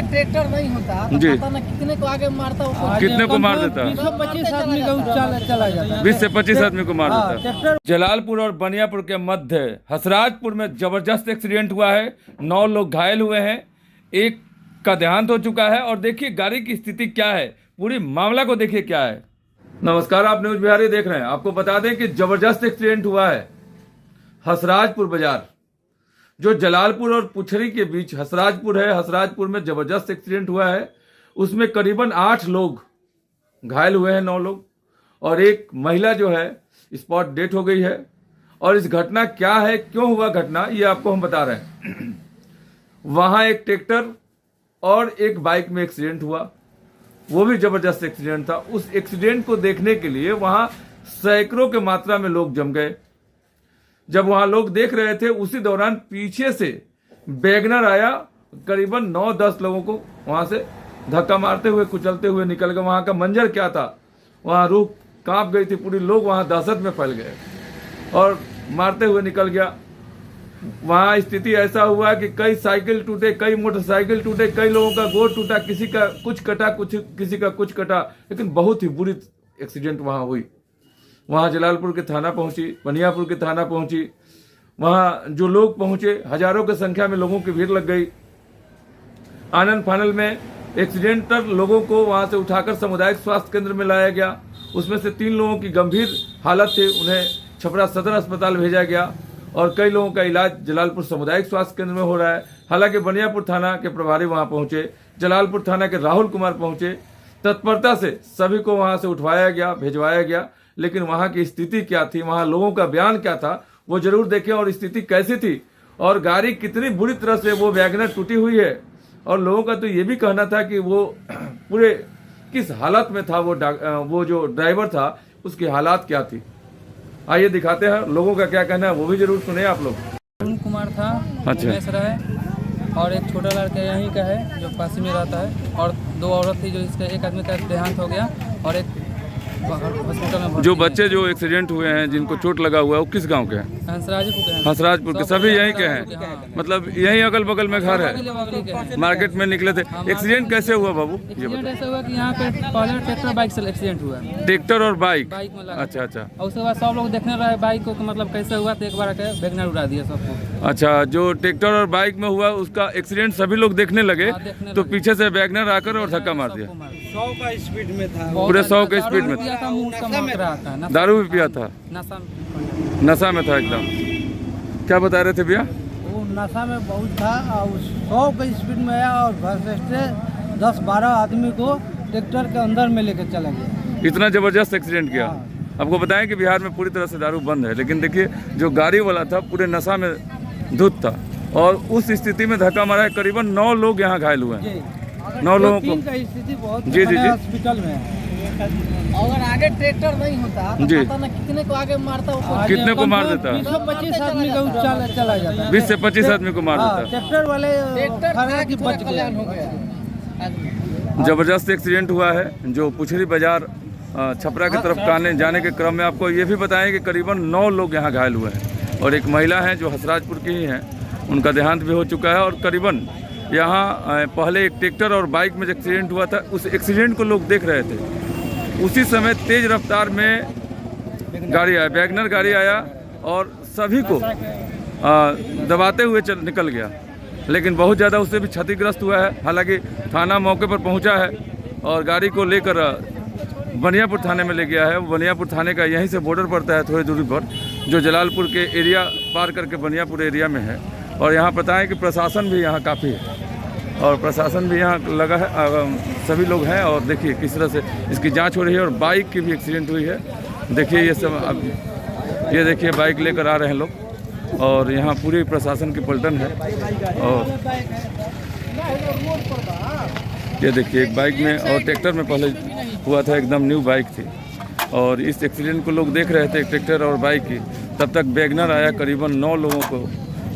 Tractor नहीं होता तो जी। पता ना कितने को आगे मारता वो कितने को मार देता? 20-25 आदमी का चला जाता 20 से 25 आदमी को मार देता। ट्रैक्टर जलालपुर और बनियापुर के मध्य हसराजपुर में जबरदस्त एक्सीडेंट हुआ है। 9 लोग घायल हुए हैं, एक का देहांत हो चुका है। और देखिए गाड़ी की स्थिति क्या है, पूरी मामला को देखिए क्या है। नमस्कार, आप न्यूज बिहारी देख रहे हैं। आपको बता दें कि जबरदस्त एक्सीडेंट हुआ है हसराजपुर बाजार, जो जलालपुर और पुछरी के बीच हसराजपुर है। हसराजपुर में जबरदस्त एक्सीडेंट हुआ है, उसमें करीबन 8 लोग घायल हुए हैं, 9 लोग, और एक महिला जो है स्पॉट डेथ हो गई है। और इस घटना क्या है, क्यों हुआ घटना, ये आपको हम बता रहे हैं। वहां एक ट्रैक्टर और एक बाइक में एक्सीडेंट हुआ, वो भी जबरदस्त एक्सीडेंट था। उस एक्सीडेंट को देखने के लिए वहां सैकड़ों के मात्रा में लोग जम गए। जब वहां लोग देख रहे थे, उसी दौरान पीछे से वैगनर आया, करीबन 9-10 लोगों को वहां से धक्का मारते हुए कुचलते हुए निकल गए। वहां का मंजर क्या था, वहां रूह कांप गई थी पूरी। लोग वहां दहशत में फैल गए और मारते हुए निकल गया। वहां स्थिति ऐसा हुआ कि कई साइकिल टूटे, कई मोटरसाइकिल टूटे, कई लोगों का गोड़ टूटा, किसी का कुछ कटा, किसी का कुछ कटा, लेकिन बहुत ही बुरी एक्सीडेंट वहां हुई। वहां जलालपुर के थाना पहुंची, बनियापुर के थाना पहुंची। वहां जो लोग पहुंचे, हजारों की संख्या में लोगों की भीड़ लग गई। आनंद फानल में एक्सीडेंटल लोगों को वहां से उठाकर सामुदायिक स्वास्थ्य केंद्र में लाया गया। उसमें से 3 लोगों की गंभीर हालत थी, उन्हें छपरा सदर अस्पताल भेजा गया और कई लोगों का इलाज जलालपुर सामुदायिक स्वास्थ्य केंद्र में हो रहा है। हालांकि बनियापुर थाना के प्रभारी वहां पहुंचे, जलालपुर थाना के राहुल कुमार पहुंचे। तत्परता से सभी को वहां से उठवाया गया, भिजवाया गया। लेकिन वहां की स्थिति क्या थी, वहां लोगों का बयान क्या था, वो जरूर देखें। और स्थिति कैसी थी और गाड़ी कितनी बुरी तरह से वो वैगनर टूटी हुई है। और लोगों का तो ये भी कहना था कि वो पूरे किस हालत में था, वो जो ड्राइवर था उसकी हालात क्या थी। आइए दिखाते हैं लोगों का क्या कहना है, वो भी जरूर सुने आप लोग। अरुण कुमार था, अच्छा। मेसरा है, और एक छोटा लड़का यहीं का है जो पास में रहता है, और 2 औरत थी जो इसका एक आदमी का देहांत हो गया और एक हॉस्पिटल में जो बच्चे जो एक्सीडेंट हुए हैं, जिनको चोट लगा हुआ है, वो किस गांव के हैं? हंसराजपुर के हैं। हंसराजपुर के, सभी यहीं के हैं? हाँ। मतलब यहीं अगल बगल में घर है, बगली के हैं। मार्केट में निकले थे। एक्सीडेंट कैसे हुआ बाबू, ये एक्सीडेंट बताओ। ऐसा हुआ कि यहाँ पे पहले ट्रैक्टर बाइक से एक्सीडेंट हुआ, ट्रैक्टर और बाइक? बाइक में लगा। अच्छा अच्छा। और उसके बाद सब लोग देखने रहे बाइक को कि मतलब कैसे हुआ, तो एक बार आके वैगनर उड़ा दिया सबको। अच्छा, जो ट्रैक्टर और बाइक में हुआ उसका एक्सीडेंट सभी लोग देखने लगे, हाँ, देखने तो लगे। पीछे से वैगनर आकर और धक्का मार दिया। 100 का स्पीड में था, पूरे 100 के स्पीड में था। मुंह से महक रहा था, दारू भी पिया था, नशा में। नशा में था एकदम। क्या बता रहे थे भैया? वो नशा में बहुत था और 100 के स्पीड में आया और घर से 10-12 आदमी को ट्रैक्टर के अंदर में लेकर चला गया। इतना जबरदस्त एक्सीडेंट किया। आपको बताएं कि बिहार में पूरी तरह से दारू बंद है, लेकिन देखिए जो गाड़ी वाला था पूरे नशा में धुत था और उस स्थिति में धक्का मारा है। करीबन 9 लोग यहाँ घायल हुए हैं, 9 लोगों को। स्थिति बहुत जी जी जी। हॉस्पिटल में है। अगर आगे ट्रैक्टर नहीं होता तो जी। पता ना कितने को आगे मारता वो। कितने को मार देता? 20-25 आदमी का चला जाता। 20 से 25 आदमी को मार देता। ट्रैक्टर वाले खड़ा की बच कल्याण हो गया। गया। जबरदस्त एक्सीडेंट हुआ है जो पुछरी बाजार छपरा की तरफ जाने के क्रम में। आपको ये भी बताएं कि करीबन 9 लोग यहाँ घायल हुए हैं और एक महिला है जो हसराजपुर की ही हैं, उनका देहांत भी हो चुका है। और करीबन यहाँ पहले एक ट्रैक्टर और बाइक में जो एक्सीडेंट हुआ था, उस एक्सीडेंट को लोग देख रहे थे। उसी समय तेज रफ्तार में गाड़ी आया, वैगनर गाड़ी आया और सभी को दबाते हुए निकल गया। लेकिन बहुत ज़्यादा उससे भी क्षतिग्रस्त हुआ है। हालांकि थाना मौके पर पहुंचा है और गाड़ी को लेकर बनियापुर थाने में ले गया है। बनियापुर थाने का यहीं से बॉर्डर पड़ता है थोड़ी दूरी पर, जो जलालपुर के एरिया पार करके बनियापुर एरिया में है। और यहाँ पता है कि प्रशासन भी यहाँ काफ़ी है और प्रशासन भी यहाँ लगा है, सभी लोग हैं। और देखिए किस तरह से इसकी जांच हो रही है। और बाइक की भी एक्सीडेंट हुई है, देखिए ये सब। अब ये देखिए बाइक लेकर आ रहे हैं लोग और यहाँ पूरी प्रशासन की पलटन है। और ये देखिए एक बाइक में और ट्रैक्टर में पहले हुआ था, एकदम न्यू बाइक थी। और इस एक्सीडेंट को लोग देख रहे थे, ट्रैक्टर और बाइक की। तब तक वैगनर आया, करीबन 9 लोगों को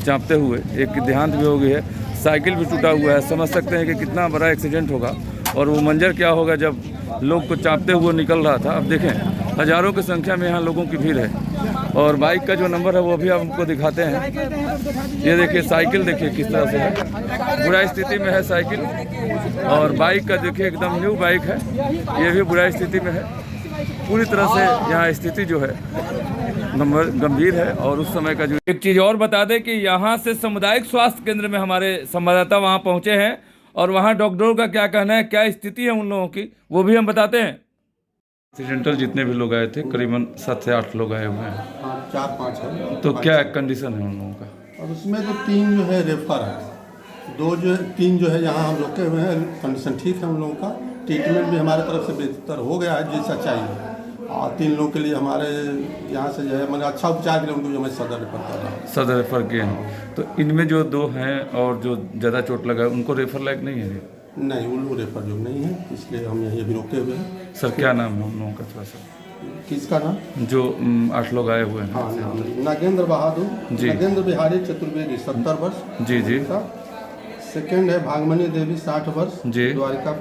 चाँपते हुए, एक की देहांत भी हो गई है, साइकिल भी टूटा हुआ है। समझ सकते हैं कि कितना बड़ा एक्सीडेंट होगा और वो मंजर क्या होगा जब लोग को चाँपते हुए निकल रहा था। अब देखें हज़ारों की संख्या में यहाँ लोगों की भीड़ है। और बाइक का जो नंबर है वो भी आपको दिखाते हैं। ये देखिए साइकिल, देखिए किस तरह से है, बुरा स्थिति में है साइकिल। और बाइक का देखिए एकदम न्यू बाइक है, ये भी बुरा स्थिति में है। पूरी तरह से यहाँ स्थिति जो है गंभीर है। और उस समय का जो एक चीज़ और बता दें कि यहाँ से सामुदायिक स्वास्थ्य केंद्र में हमारे संवाददाता वहाँ पहुँचे हैं और वहाँ डॉक्टरों का क्या कहना है, क्या स्थिति है उन लोगों की, वो भी हम बताते हैं। एक्सीडेंटल जितने भी लोग आए थे करीबन 7 से 8 लोग आए हुए हैं। हाँ 4-5 है। तो क्या कंडीशन है उन लोगों का? और उसमें तो 3 जो है रेफर है, 3 जो है यहाँ हम रोके हुए हैं। कंडीशन ठीक है उन लोगों का, ट्रीटमेंट भी हमारे तरफ से बेहतर हो गया है जैसा चाहिए। और 3 लोगों के लिए हमारे यहाँ से जो है मैंने अच्छा उपचार के लिए उनको जो मैं सदर रेफर कर रहा हूँ। सदर रेफर किए हैं। तो इनमें जो 2 हैं और जो ज़्यादा चोट लगा है उनको रेफर लायक नहीं है? नहीं, उन लोग रेफर जो नहीं है, इसलिए हम यहीं अभी रोके हुए हैं। सर क्या नाम है उन लोगों का थोड़ा सा? किसका नाम? जो 8 लोग आए हुए हैं। हाँ, नागेंद्र बहादुर, नागेंद्र बिहारी चतुर्वेदी 70 वर्ष जी जी। सेकंड है भागमनी देवी 60 वर्ष जी। द्वारिका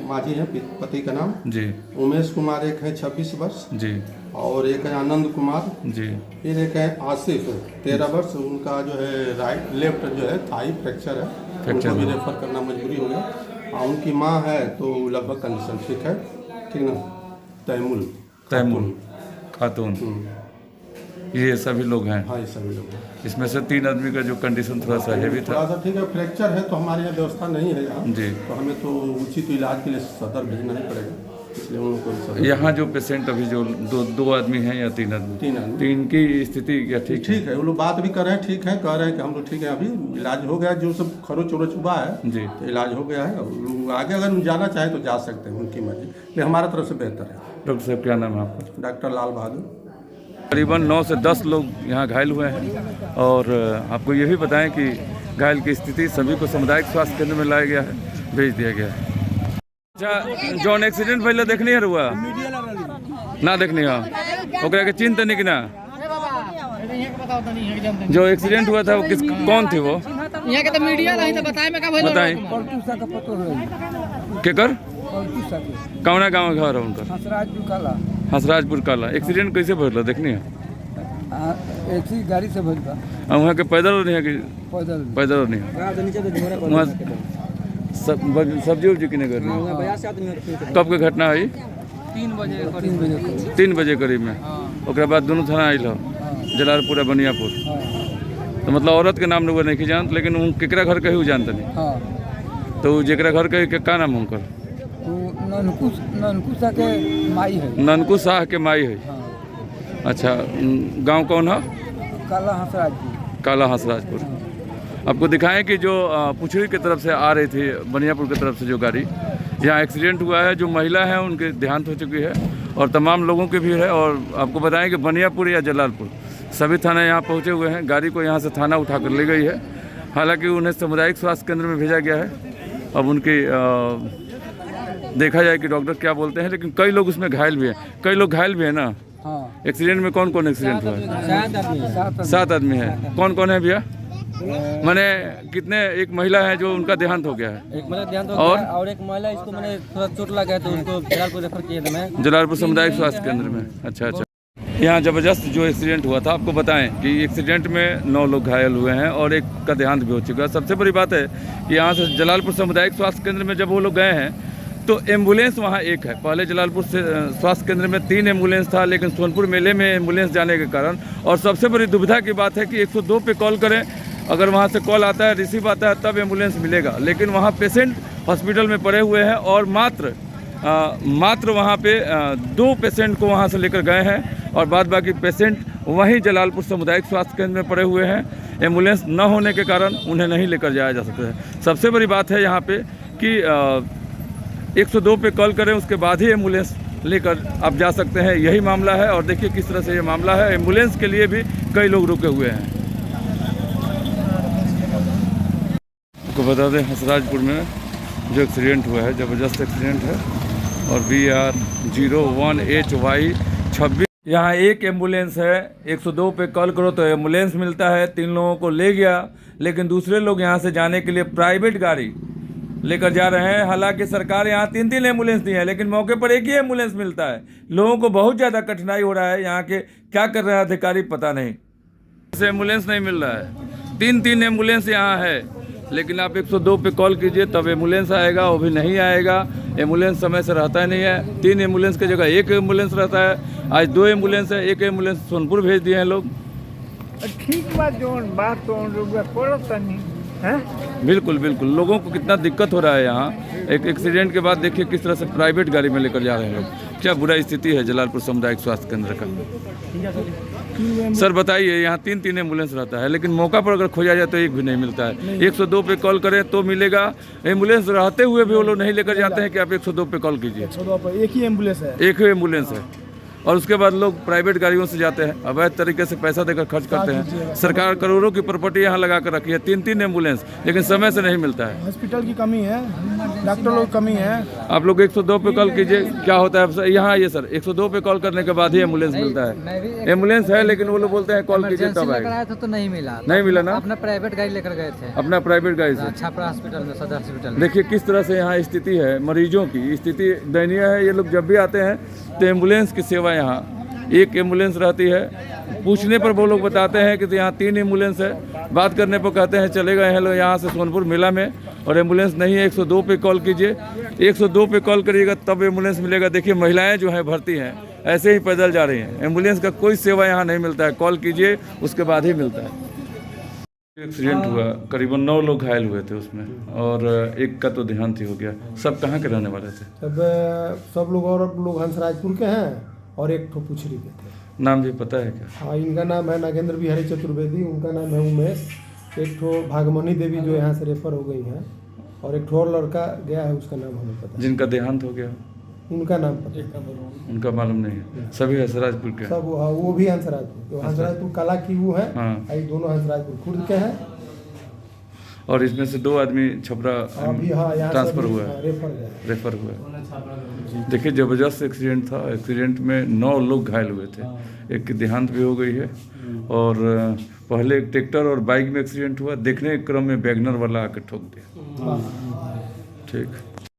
माझी है पति का नाम जी। उमेश कुमार एक है 26 वर्ष जी। और एक है आनंद कुमार जी। फिर एक है आसिफ 13 वर्ष, उनका जो है लेफ्ट जो है थाई फ्रैक्चर है, उनको भी रेफर करना मजबूरी हो गया। और उनकी माँ है तो लगभग कंडीशन ठीक है, ठीक ना? तैमूल खातून, ये सभी लोग हैं। हाँ, ये सभी लोग हैं। इसमें से 3 आदमी का जो कंडीशन थोड़ा सा हैवी था। थोड़ा सा ठीक है, फ्रैक्चर है तो हमारे यहाँ व्यवस्था नहीं है यहाँ जी। तो हमें तो उचित इलाज के लिए सदर भेजना ही पड़ेगा, इसलिए उन लोगों को यहाँ जो पेशेंट अभी जो 2 आदमी हैं या 3 आदमी? 3 आदमी। तो इनकी स्थिति क्या ठीक है? वो लोग बात भी कर रहे हैं, ठीक है, कह रहे हैं कि हम लोग ठीक है, अभी इलाज हो गया, जो सब खरोच उरोच हुआ है जी, तो इलाज हो गया है। लोग आगे अगर जाना चाहे तो जा सकते हैं, उनकी मर्जी, लेकिन हमारा तरफ से बेहतर है। डॉक्टर साहब क्या नाम है आपका? डॉक्टर लाल बहादुर। करीबन 9 से 10 लोग यहाँ घायल हुए हैं और आपको ये भी बताएं कि घायल की स्थिति सभी को सामुदायिक स्वास्थ्य केंद्र में लाया गया है, भेज दिया गया है। अच्छा, जौन एक्सीडेंट पहले देखनी है रुआ ना देखनी हो ओकरा के चिन्ह तनिक ना, जो एक्सीडेंट हुआ था वो कौन थी? वो यहाँ के तो मीडिया नहीं तो बताए में का भइल बताई केकर कौना गाँव घर है उनका? हंसराजपुर काला। एक्सीडेंट कैसे भरल देखनी है? ऐसी गाड़ी से भइल बा। वहाँ के पैदल नहीं है कि पैदल नहीं है? वहाँ सब्जी उब्जी किने करनी? कब के घटना है? 3 बजे करीब में। ओकरा बाद दोनों थाना आयल हो, जलालपुर बनियापुर। तो मतलब औरत के नाम लोग नहीं जानते, लेकिन उन केकरा घर के ही जानते नहीं। तो जेकरा घर के का नाम उनकर? ननकू शाह के माई है। ननकू शाह के माई है। अच्छा, गांव कौन है? काला हंसराजपुर। आपको दिखाएं कि जो पुछड़ी की तरफ से आ रही थी बनियापुर की तरफ से जो गाड़ी, यहाँ एक्सीडेंट हुआ है। जो महिला है उनके देहांत हो चुकी है और तमाम लोगों की भीड़ है। और आपको बताएं कि बनियापुर या जलालपुर सभी थाना यहाँ पहुँचे हुए हैं। गाड़ी को यहाँ से थाना उठा कर ले गई है। हालांकि उन्हें सामुदायिक स्वास्थ्य केंद्र में भेजा गया है। अब उनकी देखा जाए कि डॉक्टर क्या बोलते हैं, लेकिन कई लोग उसमें घायल भी हैं। कई लोग घायल भी है ना? हाँ। एक्सीडेंट में कौन कौन एक्सीडेंट हुआ है? 7 आदमी है। कौन कौन है भैया? मैंने कितने? एक महिला है जो उनका देहांत हो गया है। एक महिला देहांत हो गया और एक महिला इसको मैंने थोड़ा चोट लगा है तो उसको जलालपुर रेफर किया था मैं, जलालपुर सामुदायिक स्वास्थ्य केंद्र में। अच्छा। यहाँ ज़बरदस्त जो एक्सीडेंट हुआ था, आपको बताएं कि एक्सीडेंट में 9 लोग घायल हुए हैं और एक का देहांत भी हो चुका है। सबसे बड़ी बात है कि यहाँ से जलालपुर सामुदायिक स्वास्थ्य केंद्र में जब वो लोग गए हैं तो एम्बुलेंस वहाँ एक है। पहले जलालपुर से स्वास्थ्य केंद्र में 3 एम्बुलेंस था, लेकिन सोनपुर मेले में एम्बुलेंस जाने के कारण, और सबसे बड़ी दुविधा की बात है कि 102 पे कॉल करें, अगर वहाँ से कॉल आता है, रिसीव आता है, तब एम्बुलेंस मिलेगा। लेकिन वहाँ पेशेंट हॉस्पिटल में पड़े हुए हैं और मात्र वहाँ पे 2 पेशेंट को वहाँ से लेकर गए हैं और बाद बाकी पेशेंट वहीं जलालपुर सामुदायिक स्वास्थ्य केंद्र में पड़े हुए हैं। एम्बुलेंस न होने के कारण उन्हें नहीं लेकर जाया जा सकता है। सबसे बड़ी बात है यहाँ पे कि 102 पे कॉल करें, उसके बाद ही एम्बुलेंस लेकर आप जा सकते हैं। यही मामला है और देखिए किस तरह से ये मामला है। एम्बुलेंस के लिए भी कई लोग रुके हुए हैं। आपको बता दें हंसराजपुर में जो एक्सीडेंट हुआ है, ज़बरदस्त एक्सीडेंट है और BR01HY 26। यहाँ एक एम्बुलेंस है। 102 पे कॉल करो तो एम्बुलेंस मिलता है। 3 लोगों को ले गया, लेकिन दूसरे लोग यहाँ से जाने के लिए प्राइवेट गाड़ी लेकर जा रहे हैं। हालांकि सरकार यहाँ 3 एम्बुलेंस दी है, लेकिन मौके पर एक ही एम्बुलेंस मिलता है। लोगों को बहुत ज़्यादा कठिनाई हो रहा है। यहाँ के क्या कर रहे हैं अधिकारी पता नहीं, एम्बुलेंस नहीं मिल रहा है। 3 एम्बुलेंस यहाँ है लेकिन आप 102 पे कॉल कीजिए तब एम्बुलेंस आएगा, वो भी नहीं आएगा। एम्बुलेंस समय से रहता ही नहीं है। 3 एम्बुलेंस की जगह 1 एम्बुलेंस रहता है। आज 2 एम्बुलेंस है, 1 एम्बुलेंस सोनपुर भेज दिए हैं लोग। ठीक बात तो नहीं है। बिल्कुल बिल्कुल, लोगों को कितना दिक्कत हो रहा है यहाँ। एक एक्सीडेंट के बाद देखिए किस तरह से प्राइवेट गाड़ी में लेकर जा रहे हैं लोग। क्या बुरा स्थिति है जलालपुर सामुदायिक स्वास्थ्य केंद्र का। सर बताइए, यहाँ 3 एम्बुलेंस रहता है, लेकिन मौका पर अगर खोजा जाए तो एक भी नहीं मिलता है। 102 पे कॉल करें तो मिलेगा। एम्बुलेंस रहते हुए भी वो लोग नहीं लेकर जाते हैं कि आप 102 पे कॉल कीजिए। 102 पर एक ही एम्बुलेंस है। एक ही एम्बुलेंस है और उसके बाद लोग प्राइवेट गाड़ियों से जाते हैं, अवैध तरीके से पैसा देकर खर्च करते हैं। सरकार करोड़ों की प्रॉपर्टी यहाँ लगा कर रखी है। 3 एम्बुलेंस, लेकिन समय से नहीं मिलता है। हॉस्पिटल की कमी है, डॉक्टरों की कमी है। आप लोग 102 पे कॉल कीजिए, क्या होता है यहाँ आइए सर। 102 पे कॉल करने के बाद ही एम्बुलेंस मिलता है। एम्बुलेंस है लेकिन वो लोग बोलते हैं कॉल कीजिए तब आएगा। तो नहीं मिला, नहीं मिला ना। अपना प्राइवेट गाड़ी लेकर गए थे, अपना प्राइवेट गाड़ी से। छापरा हॉस्पिटल में, सदर हॉस्पिटल में। देखिए किस तरह से यहाँ स्थिति है, मरीजों की स्थिति दयनीय है। ये लोग जब भी आते हैं तो एम्बुलेंस की सेवा, यहाँ 1 एम्बुलेंस रहती है। पूछने पर वो लोग बताते हैं कि यहाँ 3 एम्बुलेंस है। बात करने पर कहते हैं चले गए हैं लोग यहाँ से सोनपुर मेला में और एम्बुलेंस नहीं है। 102 पे कॉल कीजिए, 102 पे कॉल करिएगा तब एम्बुलेंस मिलेगा। देखिए महिलाएं जो हैं भर्ती हैं, ऐसे ही पैदल जा रही हैं। एम्बुलेंस का कोई सेवा यहाँ नहीं मिलता है। कॉल कीजिए उसके बाद ही मिलता है। एक्सीडेंट हुआ, करीबन 9 लोग घायल हुए थे उसमें और एक का तो देहांत ही हो गया। सब कहाँ के रहने वाले थे? सब लोग और लोग हंसराजपुर के हैं और एक ठो पुछरी के थे। नाम भी पता है क्या? हाँ, इनका नाम है नागेंद्र बिहारी चतुर्वेदी, उनका नाम है उमेश। एक ठो भागमनी देवी जो यहाँ से रेफर हो गई हैं, और एक ठो और लड़का गया है, उसका नाम हमें पता है। जिनका देहांत हो गया उनका नाम पता है? उनका मालूम नहीं है। सभी हंसराजपुर के? सब हाँ, वो भी हंसराजपुर, हंसराजपुर कला की वो है। हाँ। ये दोनों हंसराजपुर खुर्द के हैं। और इसमें से 2 आदमी छपरा अभी हाँ यहाँ ट्रांसफर हुआ है, रेफर हुआ है। देखिए जबरदस्त एक्सीडेंट था। एक्सीडेंट में 9 लोग घायल हुए थे। एक की देहांत भी हो गई है और पहले एक ट्रैक्टर और बाइक में एक्सीडेंट हुआ। देखने के क्रम में वैगनर वाला आकर ठोक दिया। ठीक।